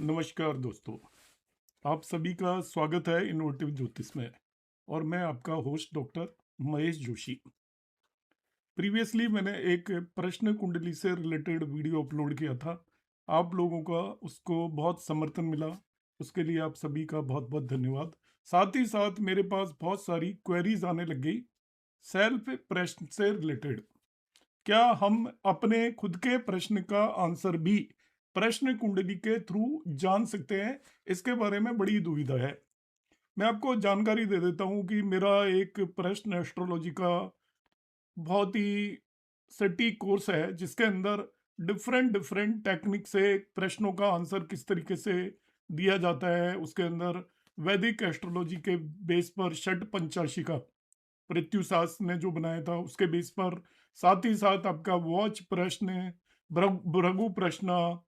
नमस्कार दोस्तों, आप सभी का स्वागत है इनोवेटिव ज्योतिष में। और मैं आपका host doctor Mahesh Joshi. Previously मैंने एक प्रश्न कुंडली से रिलेटेड वीडियो अपलोड किया था। आप लोगों का उसको बहुत समर्थन मिला, उसके लिए आप सभी का बहुत बहुत धन्यवाद। साथ ही साथ मेरे पास बहुत सारी क्वेरीज आने लग गई सेल्फ प्रश्न से रिलेटेड। क्या हम अपने खुद के प्रश्न का आंसर भी प्रश्न कुंडली के थ्रू जान सकते हैं? इसके बारे में बड़ी दुविधा है। मैं आपको जानकारी दे देता हूं कि मेरा एक प्रश्न एस्ट्रोलॉजी का बहुत ही सटीक कोर्स है, जिसके अंदर डिफरेंट डिफरेंट टेक्निक से प्रश्नों का आंसर किस तरीके से दिया जाता है। उसके अंदर वैदिक एस्ट्रोलॉजी के बेस पर षट पंचाशिका पृथ्वी ने जो बनाया था उसके बेस पर, साथ ही साथ आपका वॉच प्रश्न, भृगु प्रश्न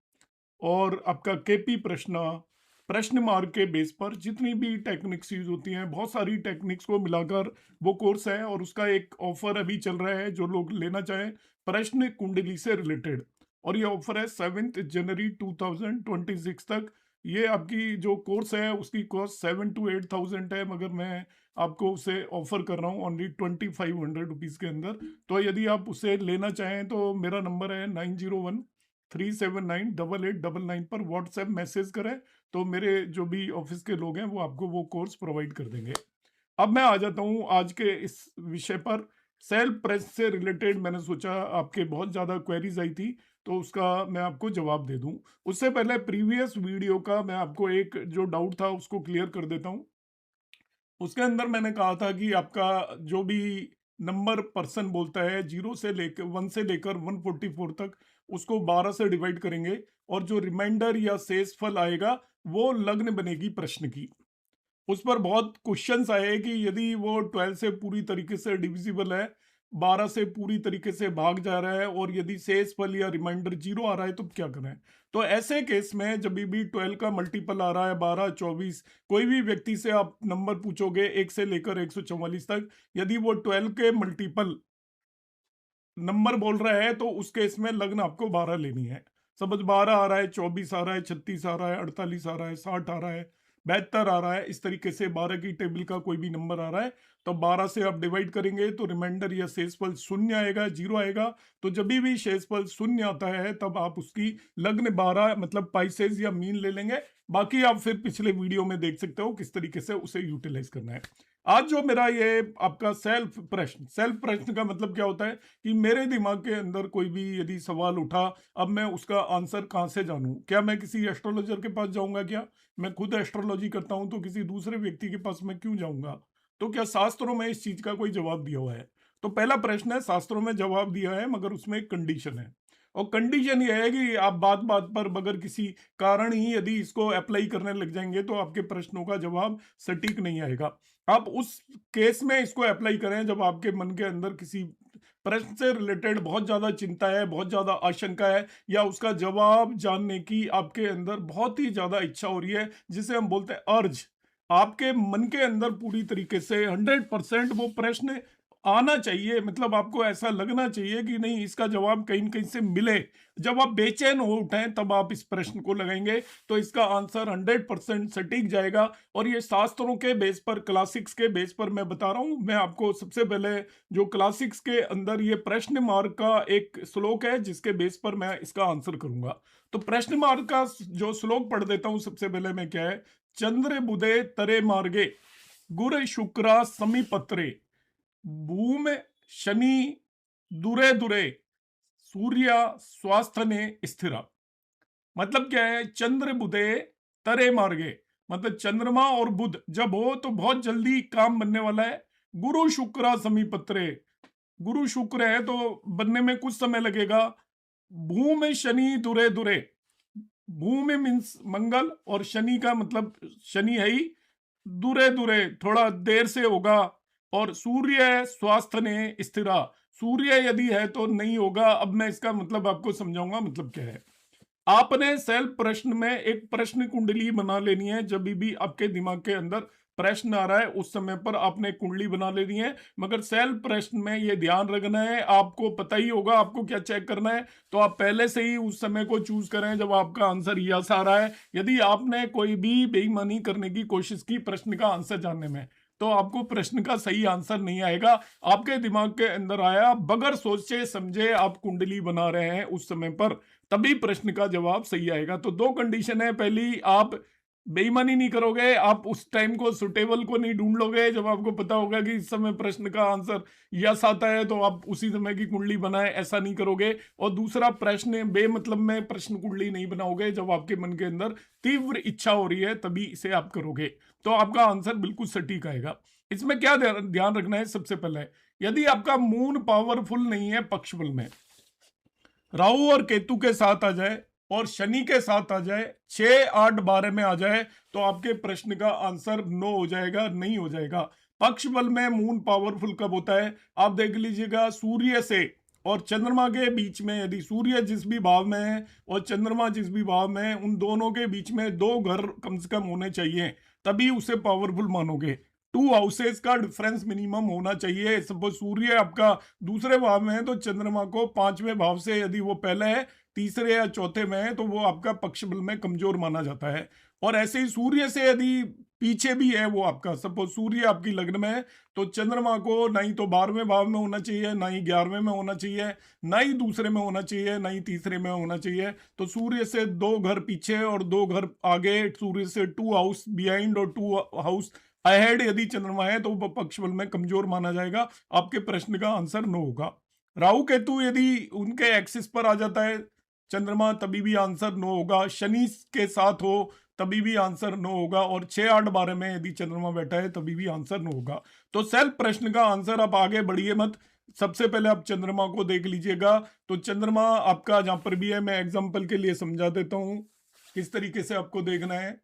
और आपका केपी प्रश्न, प्रश्न मार्ग के बेस पर जितनी भी टेक्निक्स यूज होती हैं, बहुत सारी टेक्निक्स को मिलाकर वो कोर्स है। और उसका एक ऑफर अभी चल रहा है, जो लोग लेना चाहें प्रश्न कुंडली से रिलेटेड। और ये ऑफर है 7 जनवरी 2026 तक। ये आपकी जो कोर्स है उसकी कॉस्ट 7 to 8,000 है, मगर मैं आपको उसे ऑफर कर रहा हूँ ओनली 2,500 रुपीज़ के अंदर। तो यदि आप उसे लेना चाहें तो मेरा नंबर है 9013798899 पर व्हाट्सएप मैसेज करें, तो मेरे जो भी ऑफिस के लोग हैं वो आपको वो कोर्स प्रोवाइड कर देंगे। अब मैं आ जाता हूँ आज के इस विषय पर। सेल्फ प्रेस से रिलेटेड मैंने सोचा आपके बहुत ज़्यादा क्वेरीज आई थी, तो उसका मैं आपको जवाब दे दूं। उससे पहले प्रीवियस वीडियो का मैं आपको एक जो डाउट था उसको क्लियर कर देता हूं। उसके अंदर मैंने कहा था कि आपका जो भी नंबर पर्सन बोलता है, 1 से लेकर 144 तक, उसको 12 से डिवाइड करेंगे और जो रिमाइंडर या शेष फल आएगा वो लग्न बनेगी प्रश्न की। उस पर बहुत क्वेश्चंस आए कि यदि वो 12 से पूरी तरीके से डिविजिबल है, 12 से पूरी तरीके से भाग जा रहा है, और यदि शेष फल या रिमाइंडर 0 आ रहा है तो क्या करें। तो ऐसे केस में जब भी 12 का मल्टीपल आ रहा है 12, 24, कोई भी व्यक्ति से आप नंबर पूछोगे 1 से लेकर 144 तक, यदि वो 12 के मल्टीपल नंबर बोल रहा है तो उस केस में लग्न आपको 12 लेनी है। सपोज 12 आ रहा है, 24 आ रहा है, 36 आ रहा है, 48 आ रहा है, 60 आ रहा है, 72 आ रहा है, इस तरीके से 12 की टेबल का कोई भी नंबर आ रहा है तो 12 से आप डिवाइड करेंगे तो रिमाइंडर या शेषफल शून्य आएगा, 0 आएगा। तो जब भी शेषफल शून्य आता है तब आप उसकी लग्न 12 मतलब पाइसेस या मीन ले लेंगे। बाकी आप फिर पिछले वीडियो में देख सकते हो किस तरीके से उसे यूटिलाइज करना है। आज जो मेरा ये आपका सेल्फ प्रश्न का मतलब क्या होता है कि मेरे दिमाग के अंदर कोई भी यदि सवाल उठा, अब मैं उसका आंसर कहाँ से जानूं? क्या मैं किसी एस्ट्रोलॉजर के पास जाऊंगा? क्या मैं खुद एस्ट्रोलॉजी करता हूं तो किसी दूसरे व्यक्ति के पास मैं क्यों जाऊंगा? तो क्या शास्त्रों में इस चीज का कोई जवाब दिया हुआ है? तो पहला प्रश्न है, शास्त्रों में जवाब दिया है, मगर उसमें एक कंडीशन है। और कंडीशन यह है कि आप बात बात पर बगैर किसी कारण ही यदि इसको अप्लाई करने लग जाएंगे तो आपके प्रश्नों का जवाब सटीक नहीं आएगा। आप उस केस में इसको अप्लाई करें जब आपके मन के अंदर किसी प्रश्न से रिलेटेड बहुत ज्यादा चिंता है, बहुत ज्यादा आशंका है, या उसका जवाब जानने की आपके अंदर बहुत ही ज्यादा इच्छा हो रही है, जिसे हम बोलते हैं अर्ज। आपके मन के अंदर पूरी तरीके से 100% वो प्रश्न आना चाहिए, मतलब आपको ऐसा लगना चाहिए कि नहीं, इसका जवाब कहीं न कहीं से मिले। जब आप बेचैन हो उठें तब आप इस प्रश्न को लगाएंगे तो इसका आंसर 100% सटीक जाएगा। और ये शास्त्रों के बेस पर, क्लासिक्स के बेस पर मैं बता रहा हूं। मैं आपको सबसे पहले जो क्लासिक्स के अंदर ये प्रश्न मार्ग का एक श्लोक है जिसके बेस पर मैं इसका आंसर करूंगा। तो प्रश्न मार्ग का जो श्लोक पढ़ देता हूं सबसे पहले मैं, क्या है? चंद्र बुधे तरे मार्गे, गुर शुक्रा समीपत्रे, भूम शनि दुरे दुरे, सूर्य स्वास्थने स्थिरा। मतलब क्या है? चंद्र बुधे तरे मार्गे, मतलब चंद्रमा और बुध जब हो तो बहुत जल्दी काम बनने वाला है। गुरु शुक्र समीपत्रे, गुरु शुक्र है तो बनने में कुछ समय लगेगा। भूमि शनि दुरे दुरे, भूमि मीन्स मंगल और शनि का मतलब शनि है ही, दुरे दुरे थोड़ा देर से होगा। और सूर्य स्वास्थ्य ने स्थिरा, सूर्य यदि है तो नहीं होगा। अब मैं इसका मतलब आपको समझाऊंगा, मतलब क्या है। आपने सेल्फ प्रश्न में एक प्रश्न कुंडली बना लेनी है जब भी आपके दिमाग के अंदर प्रश्न आ रहा है उस समय पर आपने कुंडली बना लेनी है। मगर सेल्फ प्रश्न में ये ध्यान रखना है, आपको पता ही होगा आपको क्या चेक करना है, तो आप पहले से ही उस समय को चूज करें जब आपका आंसर यस आ रहा है। यदि आपने कोई भी बेईमानी करने की कोशिश की प्रश्न का आंसर जानने में, तो आपको प्रश्न का सही आंसर नहीं आएगा। आपके दिमाग के अंदर आया, बगैर सोचे समझे आप कुंडली बना रहे हैं उस समय पर, तभी प्रश्न का जवाब सही आएगा। तो दो कंडीशन है, पहली आप बेईमानी नहीं करोगे, आप उस टाइम को सुटेबल को नहीं ढूंढ लोगे जब आपको पता होगा कि इस समय प्रश्न का आंसर यस आता है, तो आप उसी समय की कुंडली बनाए, ऐसा नहीं करोगे। और दूसरा, प्रश्न बेमतलब में प्रश्न कुंडली नहीं बनाओगे, जब आपके मन के अंदर तीव्र इच्छा हो रही है तभी इसे आप करोगे, तो आपका आंसर बिल्कुल सटीक आएगा। इसमें क्या ध्यान रखना है, सबसे पहले यदि आपका मून पावरफुल नहीं है पक्ष बल में, राहु और केतु के साथ आ जाए और शनि के साथ आ जाए, 6, 8, 12 में आ जाए, तो आपके प्रश्न का आंसर नो हो जाएगा, नहीं हो जाएगा। पक्ष बल में मून पावरफुल कब होता है, आप देख लीजिएगा, सूर्य से और चंद्रमा के बीच में, यदि सूर्य जिस भी भाव में है और चंद्रमा जिस भी भाव में है, उन दोनों के बीच में 2 घर कम से कम होने चाहिए, तभी उसे पावरफुल मानोगे। 2 हाउसेस का डिफरेंस मिनिमम होना चाहिए। सपोज सूर्य आपका दूसरे भाव में है, तो चंद्रमा को 5वें भाव से, यदि वो पहले है, तीसरे या चौथे में है, तो वो आपका पक्ष बल में कमजोर माना जाता है। और ऐसे ही सूर्य से यदि पीछे भी है वो आपका, सपोज सूर्य आपकी लग्न में है, तो चंद्रमा को ना ही तो 12वें भाव में होना चाहिए, ना ही 11वें में होना चाहिए, ना ही दूसरे में होना चाहिए, ना ही तीसरे में होना चाहिए। तो सूर्य से 2 घर पीछे और 2 घर आगे, सूर्य से 2 हाउस बिहाइंड और 2 हाउस अहेड यदि चंद्रमा है, तो वो पक्ष बल में कमजोर माना जाएगा। आपके प्रश्न का आंसर नो होगा। राहु केतु यदि उनके एक्सिस पर आ जाता है चंद्रमा, तभी भी आंसर नो होगा। शनि के साथ हो तभी भी आंसर नो होगा, और 6, 8, 12 में यदि चंद्रमा बैठा है तभी भी आंसर नो होगा। तो सेल्फ प्रश्न का आंसर, आप आगे बढ़िए मत, सबसे पहले आप चंद्रमा को देख लीजिएगा। तो चंद्रमा आपका जहां पर भी है, मैं एग्जाम्पल के लिए समझा देता हूं किस तरीके से आपको देखना है।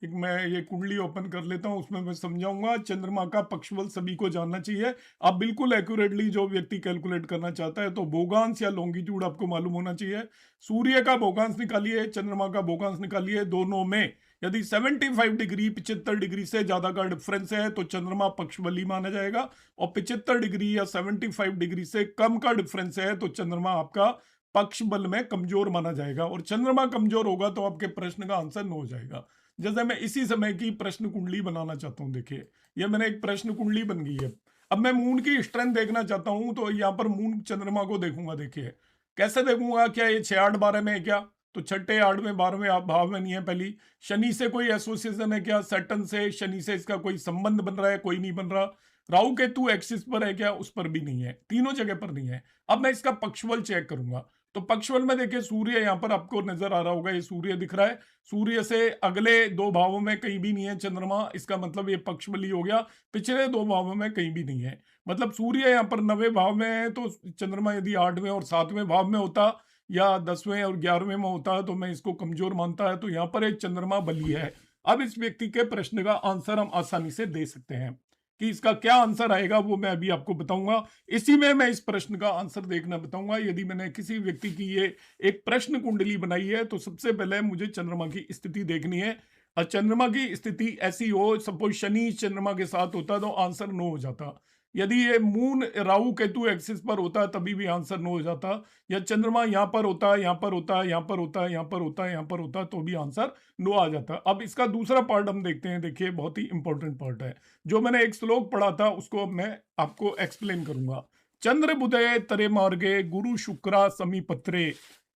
एक मैं ये कुंडली ओपन कर लेता हूं, उसमें मैं समझाऊंगा। चंद्रमा का पक्ष बल सभी को जानना चाहिए, आप बिल्कुल एक्यूरेटली, जो व्यक्ति कैलकुलेट करना चाहता है, तो भोगांश या लॉन्गिट्यूड आपको मालूम होना चाहिए। सूर्य का भोगांश निकालिए, चंद्रमा का भोगांश निकालिए, दोनों में यदि 75 डिग्री 75 डिग्री से ज्यादा का डिफरेंस है, तो चंद्रमा पक्ष बली माना जाएगा। और 75 डिग्री या 75 डिग्री से कम का डिफरेंस है, तो चंद्रमा आपका पक्ष बल में कमजोर माना जाएगा। और चंद्रमा कमजोर होगा तो आपके प्रश्न का आंसर न हो जाएगा। जैसे मैं इसी समय की प्रश्न कुंडली बनाना चाहता हूं, देखिए ये मैंने एक प्रश्न कुंडली बन गई है। अब मैं मून की स्ट्रेंथ देखना चाहता हूं, तो यहाँ पर मून चंद्रमा को देखूंगा। देखिए कैसे देखूंगा, क्या ये 6, 8, 12 में है क्या, तो 6ठे, 8वें, 12वें आप भाव में नहीं है। पहली, शनि से कोई एसोसिएशन है क्या, सैटर्न से, शनि से इसका कोई संबंध बन रहा है, कोई नहीं बन रहा। राहु केतु एक्सिस पर है क्या, उस पर भी नहीं है, तीनों जगह पर नहीं है। अब मैं इसका पक्षबल चेक करूंगा, तो पक्षबल में देखिए सूर्य यहाँ पर आपको नजर आ रहा होगा, ये सूर्य दिख रहा है, सूर्य से अगले 2 भावों में कहीं भी नहीं है चंद्रमा, इसका मतलब ये पक्षबली हो गया। पिछले 2 भावों में कहीं भी नहीं है, मतलब सूर्य यहाँ पर 9वें भाव में है, तो चंद्रमा यदि 8वें और 7वें भाव में होता, या 10वें और 11वें में होता, तो मैं इसको कमजोर मानता है। तो यहाँ पर एक चंद्रमा बली है। अब इस व्यक्ति के प्रश्न का आंसर हम आसानी से दे सकते हैं, कि इसका क्या आंसर आएगा वो मैं अभी आपको बताऊंगा। इसी में मैं इस प्रश्न का आंसर देखना बताऊंगा। यदि मैंने किसी व्यक्ति की ये एक प्रश्न कुंडली बनाई है, तो सबसे पहले मुझे चंद्रमा की स्थिति देखनी है। और चंद्रमा की स्थिति ऐसी हो, सपोज शनि चंद्रमा के साथ होता तो आंसर नो हो जाता। यदि ये मून राहु केतु एक्सिस पर होता तभी भी आंसर नो हो जाता, या चंद्रमा यहाँ पर होता, यहाँ पर होता, यहाँ पर होता, यहाँ पर होता, यहाँ पर होता, तो भी आंसर नो आ जाता। अब इसका दूसरा पार्ट हम देखते हैं। देखिए बहुत ही इंपॉर्टेंट पार्ट है, जो मैंने एक श्लोक पढ़ा था उसको अब मैं आपको एक्सप्लेन करूंगा। चंद्र बुधे तरे मार्गे गुरु शुक्रा समीपत्रे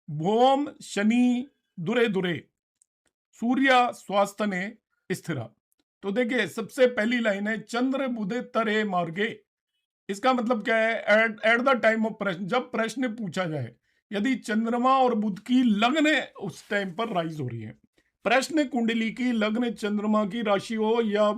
भोम शनि दुरे दुरे सूर्य स्वास्थने स्थिरा। तो देखिए सबसे पहली लाइन है, चंद्र बुधे तरे मार्गे। इसका मतलब क्या है, एट द टाइम ऑफ प्रश्न, जब प्रश्न पूछा जाए, यदि चंद्रमा और बुध की लग्न उस टाइम पर राइज हो रही है, प्रश्न कुंडली की लग्न चंद्रमा की राशि हो या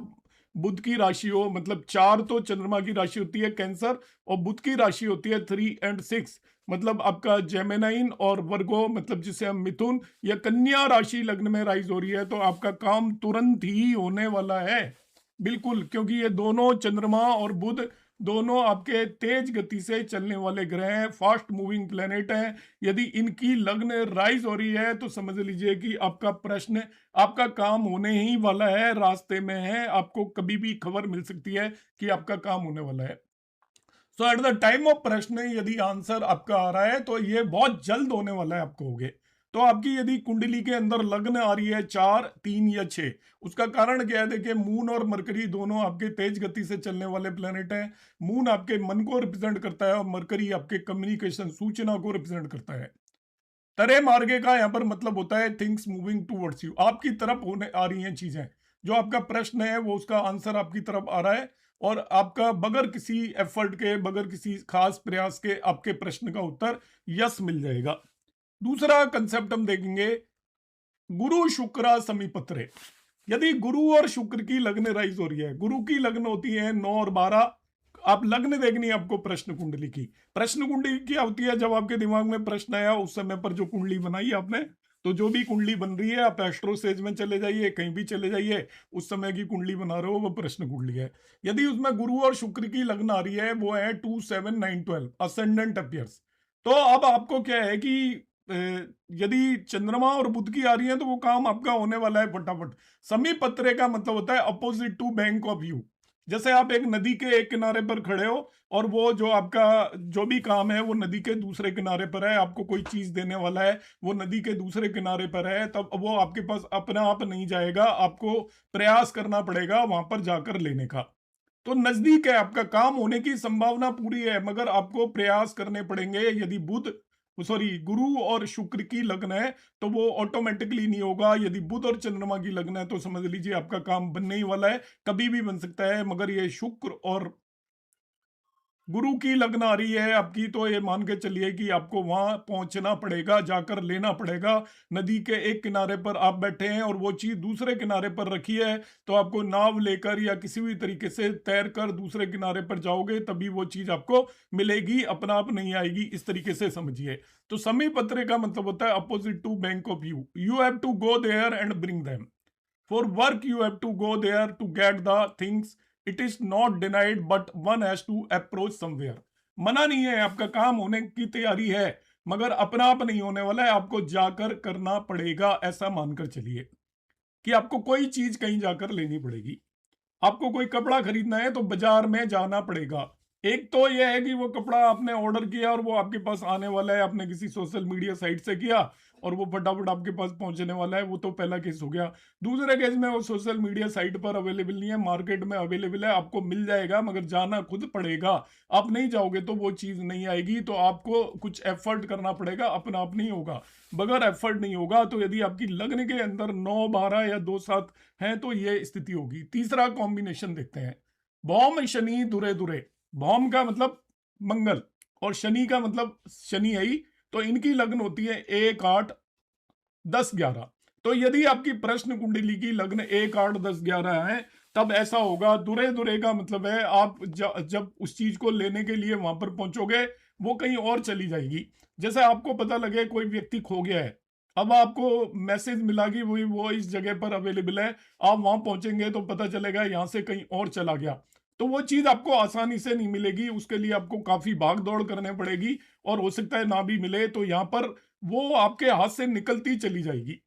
बुध की राशि हो, मतलब 4 तो चंद्रमा की राशि होती है कैंसर, और बुध की राशि होती है 3 और 6, मतलब आपका जेमिनाइन और वर्गो, मतलब जिसे हम मिथुन या कन्या राशि लग्न में राइज हो रही है, तो आपका काम तुरंत ही होने वाला है, बिल्कुल। क्योंकि ये दोनों चंद्रमा और बुध दोनों आपके तेज गति से चलने वाले ग्रह हैं, फास्ट मूविंग प्लेनेट हैं। यदि इनकी लग्न राइज हो रही है तो समझ लीजिए कि आपका प्रश्न, आपका काम होने ही वाला है, रास्ते में है, आपको कभी भी खबर मिल सकती है कि आपका काम होने वाला है। सो एट द टाइम ऑफ प्रश्न यदि आंसर आपका आ रहा है तो ये बहुत जल्द होने वाला है, आपको होगे। तो आपकी यदि कुंडली के अंदर लग्न आ रही है 4, 3 या 6, उसका कारण क्या है? देखिए, मून और मरकरी दोनों आपके तेज गति से चलने वाले प्लेनेट हैं। मून आपके मन को रिप्रेजेंट करता है और मरकरी आपके कम्युनिकेशन, सूचना को रिप्रेजेंट करता है। तरह मार्गे का यहाँ पर मतलब होता है थिंग्स मूविंग टूवर्ड्स यू, आपकी तरफ होने आ रही हैं चीजें। जो आपका प्रश्न है वो उसका आंसर आपकी तरफ आ रहा है, और आपका बगैर किसी एफर्ट के, बगैर किसी खास प्रयास के आपके प्रश्न का उत्तर यस मिल जाएगा। दूसरा कंसेप्ट हम देखेंगे, गुरु शुक्र समीपत्रे। यदि गुरु और शुक्र की लग्न राइज हो रही है, गुरु की लग्न होती है 9 और 12। आप लग्न देखनी है आपको प्रश्न कुंडली की। प्रश्न कुंडली क्या होती है? जब आपके दिमाग में प्रश्न आया उस समय पर जो कुंडली बनाई आपने, तो जो भी कुंडली बन रही है, आप एस्ट्रो सेज में चले जाइए, कहीं भी चले जाइए, उस समय की कुंडली बना रहे हो वो प्रश्न कुंडली है। यदि उसमें गुरु और शुक्र की लग्न आ रही है, वो है 2, 7, 9, 12 असेंडेंट अपियर्स। तो अब आपको क्या है कि अ, यदि चंद्रमा और बुध की आ रही है तो वो काम आपका होने वाला है फटाफट। समीपत्रे का मतलब होता है opposite to bank of view. जैसे आप एक नदी के एक किनारे पर खड़े हो और वो जो आपका जो भी काम है वो नदी के दूसरे किनारे पर है, आपको कोई चीज देने वाला है, वो नदी के दूसरे किनारे पर है, तब वो आपके पास अपने आप नहीं जाएगा, आपको प्रयास करना पड़ेगा वहां पर जाकर लेने का। तो नजदीक है, आपका काम होने की संभावना पूरी है, मगर आपको प्रयास करने पड़ेंगे। यदि बुध, सॉरी, गुरु और शुक्र की लग्न है तो वो ऑटोमेटिकली नहीं होगा। यदि बुध और चंद्रमा की लग्न है तो समझ लीजिए आपका काम बनने ही वाला है, कभी भी बन सकता है। मगर ये शुक्र और गुरु की लग्न आ रही है आपकी, तो ये मान के चलिए कि आपको वहां पहुंचना पड़ेगा, जाकर लेना पड़ेगा। नदी के एक किनारे पर आप बैठे हैं और वो चीज दूसरे किनारे पर रखी है, तो आपको नाव लेकर या किसी भी तरीके से तैर कर दूसरे किनारे पर जाओगे, तभी वो चीज आपको मिलेगी, अपना आप नहीं आएगी। इस तरीके से समझिए। तो समी पत्र का मतलब होता है opposite to bank of you, you have to go there and bring them. For work, you have to go there to get the things. It is not denied, but one has to approach somewhere. मना नहीं है, आपका काम होने की तैयारी है, मगर अपना आप नहीं होने वाला है, आपको जाकर करना पड़ेगा। ऐसा मानकर चलिए कि आपको कोई चीज कहीं जाकर लेनी पड़ेगी। आपको कोई कपड़ा खरीदना है तो बाजार में जाना पड़ेगा। एक तो यह है कि वो कपड़ा आपने ऑर्डर किया और वो आपके पास आने वाला है, आपने किसी सोशल मीडिया साइट से किया और वो फटाफट आपके पास पहुंचने वाला है, वो तो पहला केस हो गया। दूसरे केस में वो सोशल मीडिया साइट पर अवेलेबल नहीं है, मार्केट में अवेलेबल है, आपको मिल जाएगा, मगर जाना खुद पड़ेगा। आप नहीं जाओगे तो वो चीज नहीं आएगी, तो आपको कुछ एफर्ट करना पड़ेगा, अपना आप नहीं होगा। बगैर एफर्ट नहीं होगा। तो यदि आपकी लग्न के अंदर 9, 12 या 2, 7 है तो ये स्थिति होगी। तीसरा कॉम्बिनेशन देखते हैं, भौम शनि दुरे दुरे। भौम का मतलब मंगल और शनि का मतलब शनि है ही, तो इनकी लग्न होती है 1, 8, 10, 11। तो यदि आपकी प्रश्न कुंडली की लग्न 1, 8, 10, 11 है, तब ऐसा होगा। दुरे दुरे का मतलब है आप जब उस चीज को लेने के लिए वहां पर पहुंचोगे, वो कहीं और चली जाएगी। जैसे आपको पता लगे कोई व्यक्ति खो गया है, अब आपको मैसेज मिला कि वो इस जगह पर अवेलेबल है, आप वहां पहुंचेंगे तो पता चलेगा यहां से कहीं और चला गया। तो वो चीज आपको आसानी से नहीं मिलेगी, उसके लिए आपको काफी भाग दौड़ करने पड़ेगी, और हो सकता है ना भी मिले तो यहाँ पर वो आपके हाथ से निकलती चली जाएगी।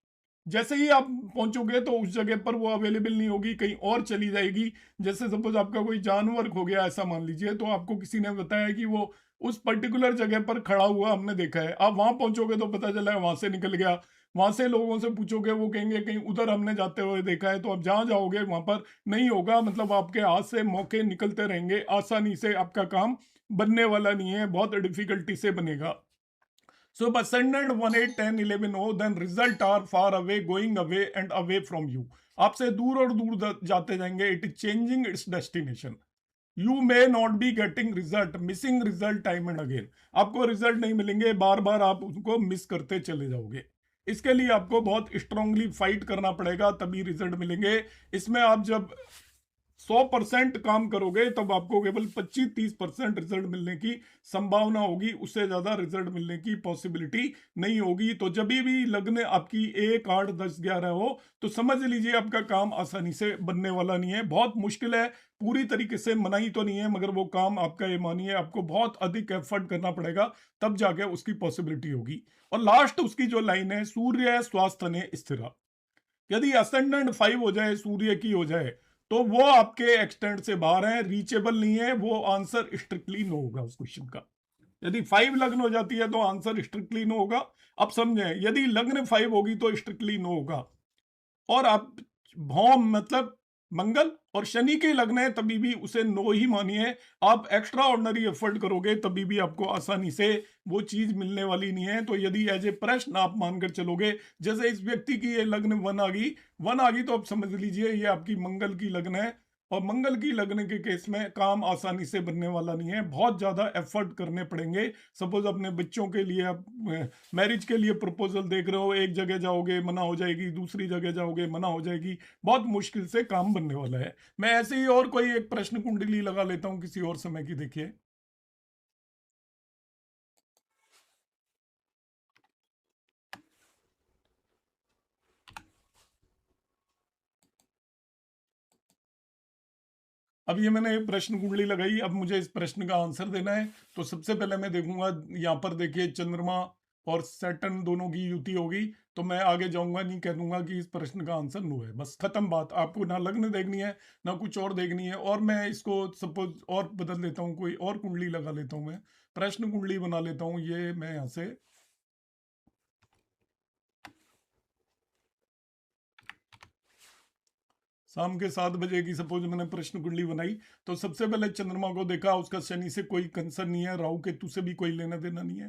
जैसे ही आप पहुंचोगे तो उस जगह पर वो अवेलेबल नहीं होगी, कहीं और चली जाएगी। जैसे सपोज आपका कोई जानवर खो गया ऐसा मान लीजिए, तो आपको किसी ने बताया कि वो उस पर्टिकुलर जगह पर खड़ा हुआ हमने देखा है, आप वहां पहुंचोगे तो पता चला वहां से निकल गया। वहां से लोगों से पूछोगे, वो कहेंगे कहीं उधर हमने जाते हुए देखा है। तो आप जहां जाओगे वहां पर नहीं होगा, मतलब आपके हाथ से मौके निकलते रहेंगे, आसानी से आपका काम बनने वाला नहीं है, बहुत डिफिकल्टी से बनेगा। So if ascendant 1, 8, 10, 11 हो, then result are far away, going away and away from you. आपसे दूर और दूर जाते जाएंगे। It is changing its destination. You may not be getting result, missing result time and again. आपको रिजल्ट नहीं मिलेंगे, बार बार आप उसको मिस करते चले जाओगे। इसके लिए आपको बहुत स्ट्रांगली फाइट करना पड़ेगा, तभी रिजल्ट मिलेंगे। इसमें आप जब 100% काम करोगे तब आपको केवल 25-30% रिजल्ट मिलने की संभावना होगी, उससे ज्यादा रिजल्ट मिलने की पॉसिबिलिटी नहीं होगी। तो जब भी लग्न आपकी 1, 8, 10, 11 हो तो समझ लीजिए आपका काम आसानी से बनने वाला नहीं है, बहुत मुश्किल है। पूरी तरीके से मनाही तो नहीं है, मगर वो काम आपका, ये मानिए, आपको बहुत अधिक एफर्ट करना पड़ेगा, तब जाके उसकी पॉसिबिलिटी होगी। और लास्ट उसकी जो लाइन है, सूर्य स्वास्थ्य ने स्थिरा, यदि असेंडेंट 5 हो जाए, सूर्य की हो जाए, तो वो आपके एक्सटेंड से बाहर है, रीचेबल नहीं है, वो आंसर स्ट्रिक्टली नो होगा उस क्वेश्चन का। यदि 5 लग्न हो जाती है तो आंसर स्ट्रिक्टली नो होगा। अब समझें, यदि लग्न 5 होगी तो स्ट्रिक्टली नो होगा। और आप भौम मतलब मंगल और शनि के लग्न है तभी भी उसे नो ही मानिए। आप एक्स्ट्रा ऑर्डिनरी एफर्ट करोगे तभी भी आपको आसानी से वो चीज मिलने वाली नहीं है। तो यदि एज ए प्रश्न आप मानकर चलोगे, जैसे इस व्यक्ति की ये लग्न 1 आ गई तो आप समझ लीजिए ये आपकी मंगल की लग्न है। और मंगल की लग्न के केस में काम आसानी से बनने वाला नहीं है, बहुत ज्यादा एफर्ट करने पड़ेंगे। सपोज अपने बच्चों के लिए आप मैरिज के लिए प्रपोजल देख रहे हो, एक जगह जाओगे मना हो जाएगी, दूसरी जगह जाओगे मना हो जाएगी, बहुत मुश्किल से काम बनने वाला है। मैं ऐसे ही और कोई एक प्रश्न कुंडली लगा लेता हूं किसी और समय की, देखिए। अब ये मैंने एक प्रश्न कुंडली लगाई, अब मुझे इस प्रश्न का आंसर देना है। तो सबसे पहले मैं देखूंगा, यहाँ पर देखिए चंद्रमा और सैटर्न दोनों की युति होगी, तो मैं आगे जाऊंगा, नहीं कह दूंगा कि इस प्रश्न का आंसर नो है, बस खत्म बात। आपको ना लग्न देखनी है ना कुछ और देखनी है। और मैं इसको सपोज और बदल लेता हूँ, कोई और कुंडली लगा लेता हूँ, मैं प्रश्न कुंडली बना लेता हूँ। ये मैं यहाँ से शाम के 7 बजे की सपोज मैंने प्रश्न कुंडली बनाई, तो सबसे पहले चंद्रमा को देखा, उसका शनि से कोई कंसर्न नहीं है, राहु केतु से भी कोई लेना देना नहीं है।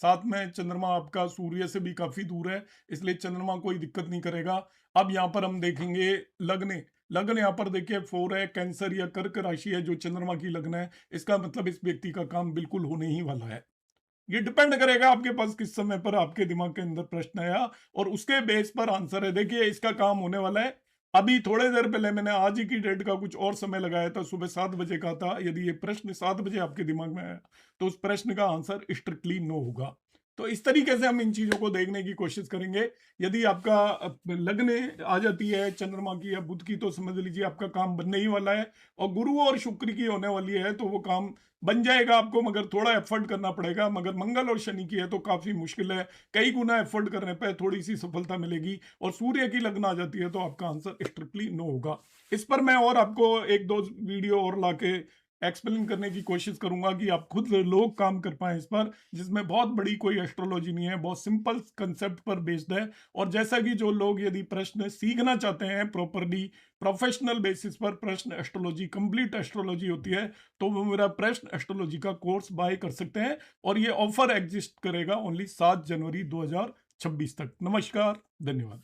साथ में चंद्रमा आपका सूर्य से भी काफी दूर है, इसलिए चंद्रमा कोई दिक्कत नहीं करेगा। अब यहाँ पर हम देखेंगे लग्न। लग्न यहाँ पर देखिए 4 है, कैंसर या कर्क राशि है जो चंद्रमा की लग्न है। इसका मतलब इस व्यक्ति का काम बिल्कुल होने ही वाला है। ये डिपेंड करेगा आपके पास किस समय पर आपके दिमाग के अंदर प्रश्न आया और उसके बेस पर आंसर है। देखिए इसका काम होने वाला है। अभी थोड़े देर पहले मैंने आज ही की डेट का कुछ और समय लगाया था, सुबह 7 बजे का था। यदि ये प्रश्न 7 बजे आपके दिमाग में आया तो उस प्रश्न का आंसर स्ट्रिक्टली नो होगा। तो इस तरीके से हम इन चीजों को देखने की कोशिश करेंगे। यदि आपका लग्न आ जाती है चंद्रमा की या बुध की, तो समझ लीजिए आपका काम बनने ही वाला है। और गुरु और शुक्र की होने वाली है तो वो काम बन जाएगा आपको, मगर थोड़ा एफर्ट करना पड़ेगा। मगर मंगल और शनि की है तो काफी मुश्किल है, कई गुना एफर्ट करने पर थोड़ी सी सफलता मिलेगी। और सूर्य की लग्न आ जाती है तो आपका आंसर स्ट्रिक्टली नो होगा। इस पर मैं और आपको एक दो वीडियो और लाके एक्सप्लेन करने की कोशिश करूंगा कि आप खुद लोग काम कर पाए इस पर, जिसमें बहुत बड़ी कोई एस्ट्रोलॉजी नहीं है, बहुत सिंपल कंसेप्ट पर बेस्ड है। और जैसा कि जो लोग यदि प्रश्न सीखना चाहते हैं प्रॉपरली प्रोफेशनल बेसिस पर, प्रश्न एस्ट्रोलॉजी, कंप्लीट एस्ट्रोलॉजी होती है, तो वो मेरा प्रश्न एस्ट्रोलॉजी का कोर्स बाय कर सकते हैं। और ये ऑफर एग्जिस्ट करेगा ओनली 7 जनवरी 2026 तक। नमस्कार, धन्यवाद।